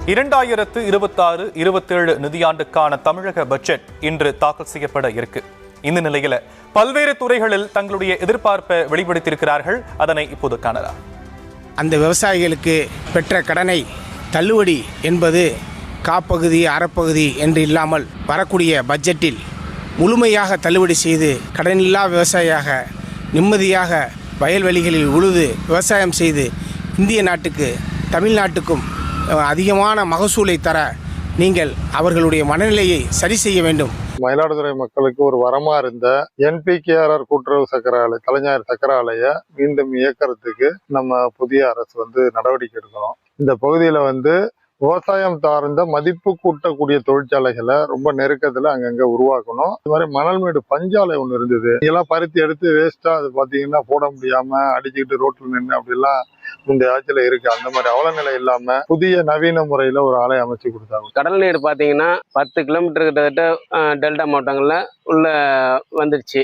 2026-27 நிதியாண்டுக்கான தமிழக பட்ஜெட் இன்று தாக்கல் செய்யப்பட இருக்கு. இந்த நிலையில பல்வேறு துறைகளில் தங்களுடைய எதிர்பார்ப்பை வெளிப்படுத்தியிருக்கிறார்கள். அதனை இப்போது காணலாம். அந்த விவசாயிகளுக்கு பெற்ற கடனை தள்ளுபடி என்பது காப்பகுதி அறப்பகுதி என்று இல்லாமல் வரக்கூடிய பட்ஜெட்டில் முழுமையாக தள்ளுபடி செய்து கடனில்லா விவசாயியாக நிம்மதியாக வயல்வெளிகளில் உழுது விவசாயம் செய்து இந்திய நாட்டுக்கு தமிழ்நாட்டுக்கும் அதிகமான மகசூலை தர நீங்கள் அவர்களுடைய மனநிலையை சரி செய்ய வேண்டும். மயிலாடுதுறை மக்களுக்கு ஒரு வரமா இருந்த NPKR கூட்டுறவு சக்கர ஆலை கலைஞர் சக்கர ஆலையை மீண்டும் இயக்கிறதுக்கு நம்ம புதிய அரசு நடவடிக்கை எடுக்கணும். இந்த பகுதியில விவசாயம் சார்ந்த மதிப்பு கூட்டக்கூடிய தொழிற்சாலைகளை ரொம்ப நெருக்கத்துல அங்கங்க உருவாக்கணும். இது மாதிரி மணல்மேடு பஞ்சாலை ஒண்ணு இருந்தது. இதெல்லாம் பருத்தி எடுத்து வேஸ்டா அது பாத்தீங்கன்னா போட முடியாம அடிச்சுக்கிட்டு ரோட்ல நின்று அப்படிலாம் இந்த ஆட்சியில இருக்கு. அந்த மாதிரி அவல நிலை இல்லாம புதிய நவீன முறையில ஒரு ஆலை அமைச்சு கொடுத்தாங்க. கடல் நீர் பாத்தீங்கன்னா 10 கிலோமீட்டர் கிட்டத்தட்ட டெல்டா மாவட்டங்கள்ல உள்ள வந்துடுச்சு.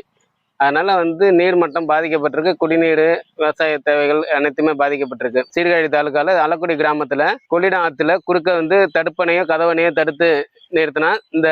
அதனால நீர்மட்டம் பாதிக்கப்பட்டிருக்கு. குடிநீர் விவசாய தேவைகள் அனைத்துமே பாதிக்கப்பட்டிருக்கு. சீர்காழி தாலுக்கால அலக்குடி கிராமத்துல கொள்ளிடம் ஆத்துல குறுக்க தடுப்பணையோ கதவணையோ தடுத்து நிறுத்தினா இந்த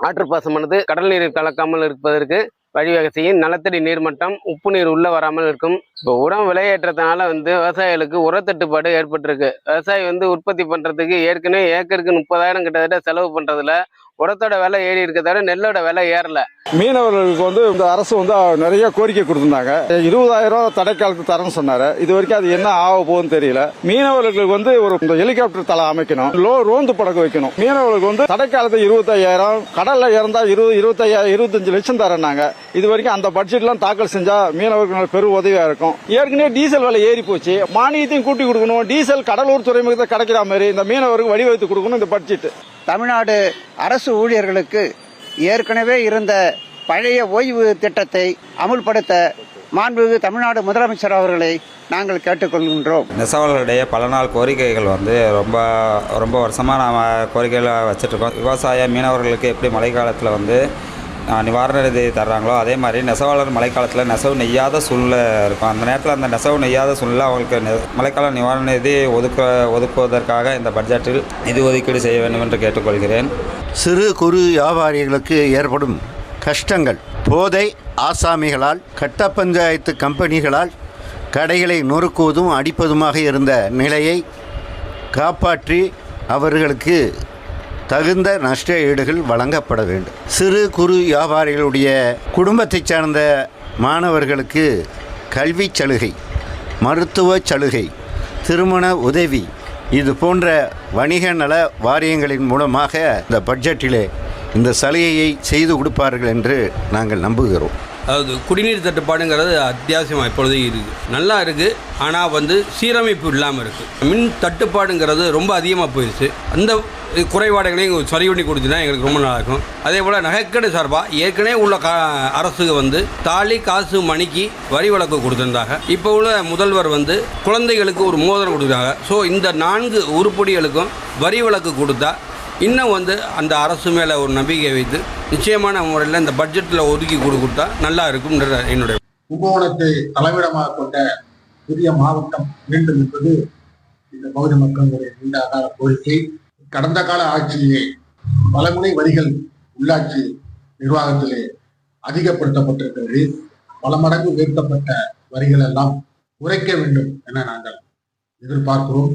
ஆற்றுப்பாசமானது கடல் நீர் கலக்காமல் இருப்பதற்கு வழிவகை செய்யும். நிலத்தடி நீர்மட்டம் உப்பு நீர் உள்ள வராமல் இருக்கும். இப்போ உரம் விலையேற்றத்தினால விவசாயிகளுக்கு உரத்தட்டுப்பாடு ஏற்பட்டிருக்கு. விவசாயி உற்பத்தி பண்றதுக்கு ஏற்கனவே ஏக்கருக்கு 30,000 கிட்டத்தட்ட செலவு பண்றதுல உரத்தோட விலை ஏறி இருக்கிறத நெல்லோட விலை ஏறல. மீனவர்களுக்கு இந்த அரசு நிறைய கோரிக்கை கொடுத்திருந்தாங்க. 20,000 தடைக்காலத்து தரேன்னு சொன்னாரு. இது வரைக்கும் அது என்ன ஆக போகுதுன்னு தெரியல. மீனவர்களுக்கு ஒரு ஹெலிகாப்டர் தளம் அமைக்கணும், ரோந்து படகு வைக்கணும். மீனவர்களுக்கு தடைக்காலத்து 25,000, கடல்ல இறந்தா 25 லட்சம் தரேன்னாங்க. இது வரைக்கும் அந்த பட்ஜெட்லாம் தாக்கல் செஞ்சா மீனவர்கள் பெரும் உதவியா இருக்கும். ஏற்கனவே டீசல் விலை ஏறி போச்சு. மானியத்தையும் கூட்டி கொடுக்கணும். டீசல் கடலூர் துறைமுகத்தை கிடைக்கிற மாதிரி இந்த மீனவருக்கு வழிவகுத்து கொடுக்கணும் இந்த பட்ஜெட். தமிழ்நாடு அரசு ஊழியர்களுக்கு ஏற்கனவே இருந்த பழைய ஓய்வு திட்டத்தை அமுல்படுத்த மாண்புமிகு தமிழ்நாடு முதலமைச்சர் அவர்களை நாங்கள் கேட்டுக்கொள்கின்றோம். நெசவாளர்களுடைய பல நாள் கோரிக்கைகள் ரொம்ப ரொம்ப வருஷமாக நாம் கோரிக்கைகளை வச்சுட்ருக்கோம். விவசாய மீனவர்களுக்கு எப்படி மழைக்காலத்தில் நிவாரண நிதி தர்றாங்களோ அதே மாதிரி நெசவாளர் மழைக்காலத்தில் நெசவு நெய்யாத சூழ்நிலை இருக்கும். அந்த நேரத்தில் அந்த நெசவு நெய்யாத சூழ்நிலை அவங்களுக்கு மழைக்கால நிவாரண நிதி ஒதுக்குவதற்காக இந்த பட்ஜெட்டில் நிதி ஒதுக்கீடு செய்ய வேண்டும் என்று கேட்டுக்கொள்கிறேன். சிறு குறு வியாபாரிகளுக்கு ஏற்படும் கஷ்டங்கள் போதை ஆசாமிகளால் கட்ட பஞ்சாயத்து கம்பெனிகளால் கடைகளை நொறுக்குவதும் அடிப்பதுமாக இருந்த நிலையை காப்பாற்றி அவர்களுக்கு தகுந்த நஷ்ட ஈடுகள் வழங்கப்பட வேண்டும். சிறு குறு வியாபாரிகளுடைய குடும்பத்தைச் சார்ந்த மாணவர்களுக்கு கல்வி சலுகை, மருத்துவ சலுகை, திருமண உதவி இது போன்ற வணிக நல வாரியங்களின் மூலமாக இந்த பட்ஜெட்டிலே இந்த சலுகையை செய்து கொடுப்பார்கள் என்று நாங்கள் நம்புகிறோம். அதாவது குடிநீர் தட்டுப்பாடுங்கிறது அத்தியாவசியமாக இப்பொழுது இருக்குது, நல்லா இருக்குது. ஆனால் சீரமைப்பு இல்லாமல் இருக்குது. மின் தட்டுப்பாடுங்கிறது ரொம்ப அதிகமாக போயிடுச்சு. அந்த குறைபாடுகளையும் சரி பண்ணி கொடுத்தீங்கன்னா எங்களுக்கு ரொம்ப நல்லா இருக்கும். அதே போல் நகைக்கடை சார்பாக ஏற்கனவே உள்ள அரசுக்கு தாலி காசு மணிக்கு வரி விலக்கு கொடுத்துருந்தாங்க. இப்போ உள்ள முதல்வர் குழந்தைகளுக்கு ஒரு மோதிரம் கொடுத்தாங்க. ஸோ இந்த 4 உருப்படிகளுக்கும் வரி விலக்கு கொடுத்தா இன்னும் அந்த அரசு மேலே ஒரு நம்பிக்கை வைத்து நிச்சயமான முறையில் இந்த பட்ஜெட்டில் ஒதுக்கி கொடுத்தா நல்லா இருக்கும்ன்ற என்னுடைய. கும்பகோணத்தை தலைமையிடமாக கொண்ட புதிய மாவட்டம் வேண்டும் என்பது இந்த பகுதி மக்களுடைய நீண்ட கால கோரிக்கை. கடந்த கால ஆட்சியிலே பலமுனை வரிகள் உள்ளாட்சி நிர்வாகத்திலே அதிகப்படுத்தப்பட்டிருக்கிறது. பல மடங்கு உயர்த்தப்பட்ட வரிகள் எல்லாம் குறைக்க வேண்டும் என நாங்கள் எதிர்பார்க்கிறோம்.